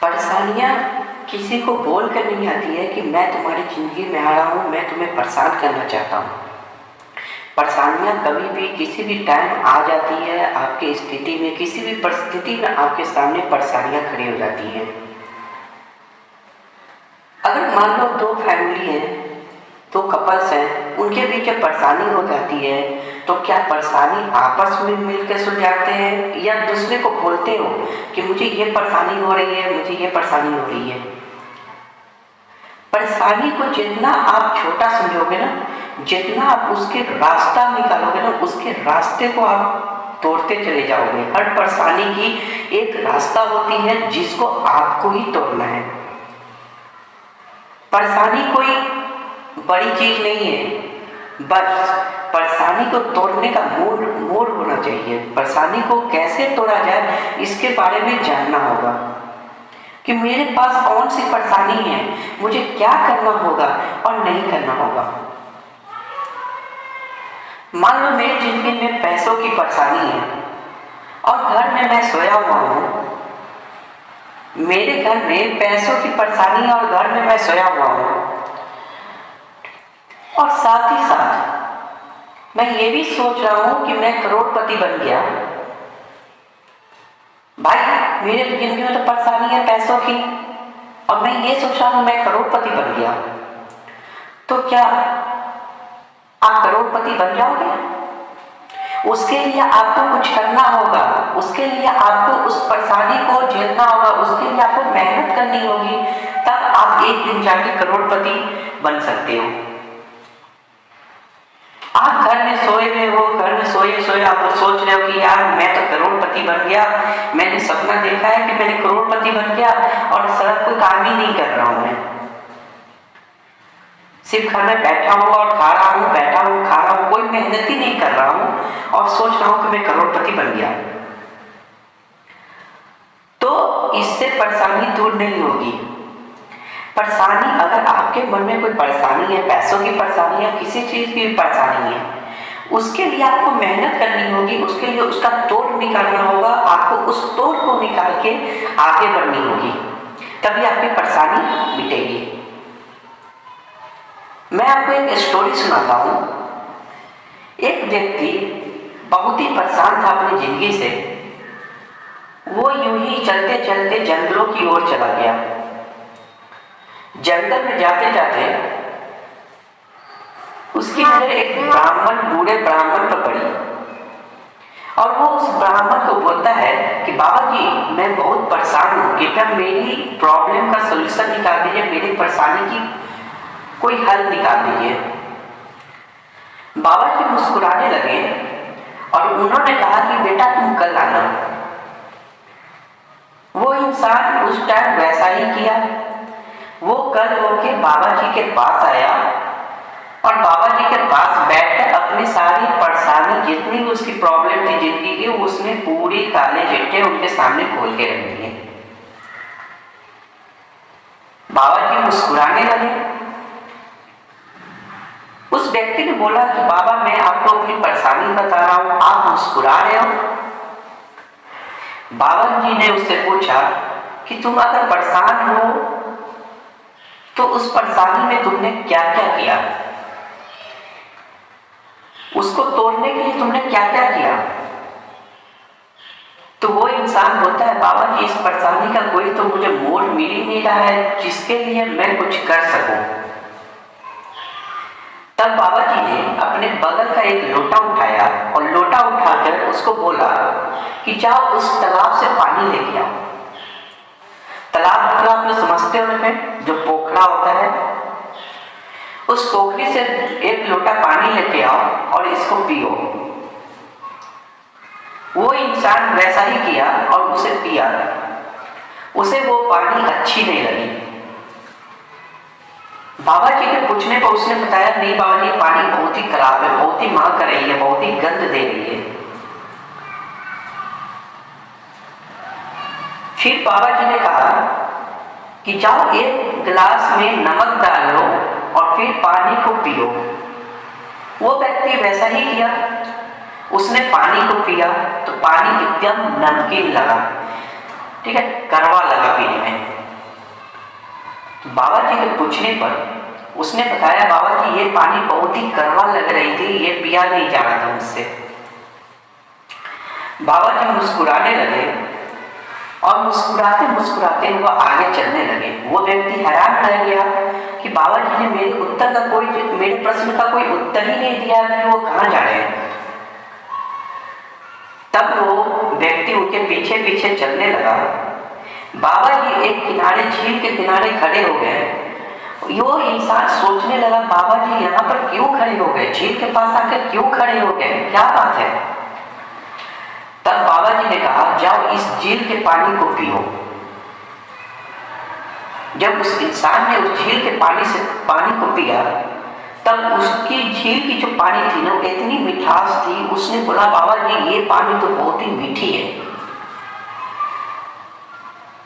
परेशानियाँ किसी को बोल कर नहीं आती है कि मैं तुम्हारी ज़िंदगी में आ रहा हूँ, मैं तुम्हें परेशान करना चाहता हूँ। परेशानियाँ कभी भी किसी भी टाइम आ जाती है, आपकी स्थिति में किसी भी परिस्थिति में आपके सामने परेशानियाँ खड़ी हो जाती हैं। अगर मान लो दो फैमिली हैं, दो कपल्स हैं, उनके बीच जब परेशानी हो जाती है तो क्या परेशानी आपस में मिलकर सुलझाते हैं या दूसरे को बोलते हो कि मुझे ये परेशानी हो रही है, मुझे ये परेशानी हो रही है। परेशानी को जितना आप छोटा समझोगे ना, जितना आप उसके रास्ता निकालोगे ना, उसके रास्ते को आप तोड़ते चले जाओगे। हर परेशानी की एक रास्ता होती है जिसको आपको ही तोड़ना है। परेशानी कोई बड़ी चीज नहीं है, बस परेशानी को तोड़ने का मोड़ होना चाहिए। परेशानी को कैसे तोड़ा जाए इसके बारे में जानना होगा कि मेरे पास कौन सी परेशानी है, मुझे क्या करना होगा और नहीं करना होगा। मान लो मेरी जिंदगी में पैसों की परेशानी है और घर में मैं सोया हुआ हूँ। मेरे घर में पैसों की परेशानी है और घर में मैं सोया हुआ हूँ, और साथ ही साथ मैं ये भी सोच रहा हूँ कि मैं करोड़पति बन गया। भाई मेरे जिंदगी में तो परेशानी है पैसों की और मैं ये सोच रहा हूँ मैं करोड़पति बन गया। तो क्या आप करोड़पति बन जाओगे? उसके लिए आपको कुछ करना होगा, उसके लिए आपको उस परेशानी को झेलना होगा, उसके लिए आपको मेहनत करनी होगी, तब आप एक दिन जाके करोड़पति बन सकते हो। आप घर में सोए हुए हो, घर में सोए सोए आप सोच रहे हो कि यार मैं तो करोड़पति बन गया, मैंने सपना देखा है कि मैंने करोड़पति बन गया और सड़क कोई काम ही नहीं कर रहा हूं। मैं सिर्फ घर में बैठा हूँ और खा रहा हूँ, बैठा हूँ खा रहा हूँ, कोई मेहनत ही नहीं कर रहा हूँ और सोच रहा हूँ कि मैं करोड़पति बन गया। तो इससे परेशानी दूर नहीं होगी। परेशानी, अगर आपके मन में कोई परेशानी है, पैसों की परेशानी है, किसी चीज की परेशानी है, उसके लिए आपको मेहनत करनी होगी, उसके लिए उसका तोड़ निकालना होगा, आपको उस तोड़ को निकाल के आगे बढ़नी होगी, तभी आपकी परेशानी मिटेगी। मैं आपको एक स्टोरी सुनाता हूं। एक व्यक्ति बहुत ही परेशान था अपनी जिंदगी से। वो यूं ही चलते चलते जंगलों की ओर चला गया। जंगल में जाते जाते उसकी नजर एक बूढ़े ब्राह्मण पर पड़ी और वो उस ब्राह्मण को बोलता है कि बाबा जी मैं बहुत परेशान हूं, कृपया मेरी प्रॉब्लम का सलूशन निकाल दीजिए, मेरी परेशानी की कोई हल निकाल दीजिए। बाबा जी मुस्कुराने लगे और उन्होंने कहा कि बेटा तुम कल आना। वो इंसान उस टाइम वैसा ही किया। वो कल होके बाबा जी के पास आया और बाबा जी के पास बैठकर अपनी सारी परेशानी, जितनी भी उसकी प्रॉब्लम थी जिंदगी की, उसने पूरी काले चिट्ठे उनके सामने खोल के रख दिए। बाबा जी मुस्कुराने लगे। उस व्यक्ति ने बोला कि बाबा मैं आपको अपनी परेशानी बता रहा हूं, आप मुस्कुरा रहे हो। बाबा जी ने उससे पूछा कि तुम अगर परेशान हो तो उस परेशानी में तुमने क्या क्या किया, उसको तोड़ने के लिए तुमने क्या क्या किया। तो वो इंसान बोलता है बाबा जी इस परेशानी का कोई तो मुझे मोड़ मिल ही नहीं रहा है जिसके लिए मैं कुछ कर सकूं। तब बाबा जी ने अपने बगल का एक लोटा उठाया और लोटा उठाकर उसको बोला कि जाओ उस तालाब से पानी लेके आओ। तालाब मतलब आप लोग समझते हो ना, जो पोखरा होता है, उस पोखरी से एक लोटा पानी लेके आओ और इसको पियो। वो इंसान वैसा ही किया और उसे पिया। उसे वो पानी अच्छी नहीं लगी। बाबा जी के पूछने पर उसने बताया नहीं बाबा जी पानी बहुत ही खराब है, बहुत ही महक रही है, बहुत ही गंध दे रही है। फिर बाबा जी ने कहा कि जाओ एक गिलास में नमक डाल लो और फिर पानी को पियो। वो व्यक्ति वैसा ही किया। उसने पानी को पिया तो पानी एकदम नमकीन लगा, ठीक है, कड़वा लगा पीने में। तो बाबा जी के पूछने पर उसने बताया, बाबा जी ये पानी बहुत ही कड़वा लग रही थी, ये पिया नहीं जा रहा था मुझसे। बाबा जी मुस्कुराने लगे और मुस्कुराते मुस्कुराते वो आगे चलने लगे। वो व्यक्ति हैरान रह गया कि बाबा जी ने मेरे प्रश्न का कोई उत्तर ही नहीं दिया कि वो कहाँ जा रहे हैं। तब वो व्यक्ति उनके पीछे पीछे चलने लगा। बाबा जी एक किनारे, झील के किनारे खड़े हो गए। वो इंसान सोचने लगा, बाबा जी यहाँ पर क्यों खड़े हो गए, झील के पास आकर क्यों खड़े हो गए, क्या बात है। तब बाबा जी ने कहा, जाओ इस झील के पानी को पियो। जब उस इंसान ने उस झील के पानी को पिया, तब उसकी झील की जो पानी थी ना, इतनी मिठास थी। उसने बोला, बाबा जी ये पानी तो बहुत ही मीठी है।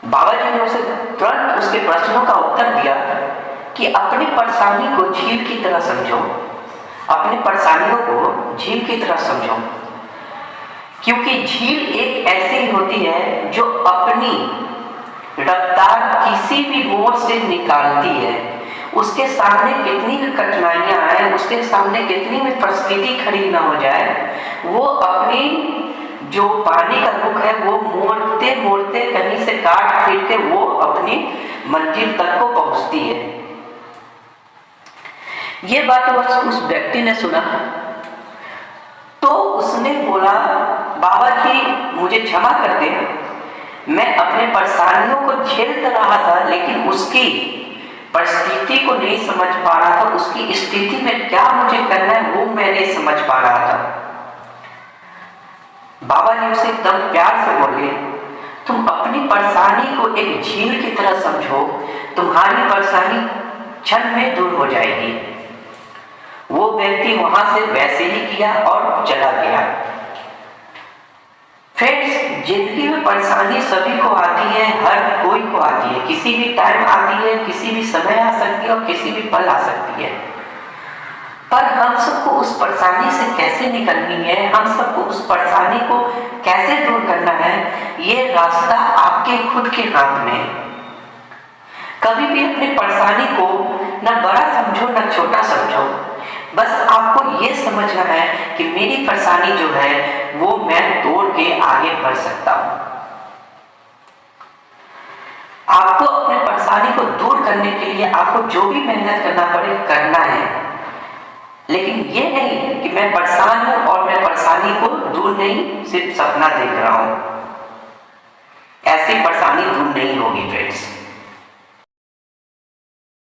बाबा जी ने उसे तुरंत उसके प्रश्नों का उत्तर दिया कि अपनी परेशानी को झील की तरह समझो, अपनी परेशानियों को झील की तरह समझो, क्योंकि झील एक ऐसी होती है जो अपनी रफ्तार किसी भी मोड़ से निकालती है। उसके सामने कितनी भी कठिनाइयां आए, उसके सामने कितनी भी परिस्थिति खड़ी ना हो जाए, वो अपनी जो पानी का रुख है वो मोड़ते मोड़ते कहीं से काट फिर के वो अपनी मंजिल तक को पहुंचती है। ये बात उस व्यक्ति ने सुना तो उसने बोला, बाबा जी मुझे क्षमा कर दे, मैं अपने परेशानियों को झेल तो रहा था, लेकिन उसकी परिस्थिति को नहीं समझ पा रहा था, उसकी स्थिति में क्या मुझे करना है वो मैं नहीं समझ पा रहा था। बाबा जी उसे एकदम प्यार से बोले, तुम अपनी परेशानी को एक झील की तरह समझो, तुम्हारी परेशानी क्षण में दूर हो जाएगी। वो व्यक्ति वहां से वैसे ही किया और चला गया। फ्रेंड्स, जिंदगी में परेशानी सभी को आती है, हर कोई को आती है, किसी भी टाइम आती है, किसी भी समय आ सकती है और किसी भी पल आ सकती है। पर हम सबको उस परेशानी से कैसे निकलनी है, हम सबको उस परेशानी को कैसे दूर करना है, ये रास्ता आपके खुद के हाथ में है। कभी भी अपनी परेशानी को न बड़ा समझो न छोटा समझो, बस आपको ये समझना है कि मेरी परेशानी जो है वो मैं तोड़ के आगे बढ़ सकता हूं। आपको अपनी परेशानी को दूर करने के लिए आपको जो भी मेहनत करना पड़े करना है, लेकिन ये नहीं कि मैं परेशान हूं और मैं परेशानी को दूर नहीं, सिर्फ सपना देख रहा हूं। ऐसी परेशानी दूर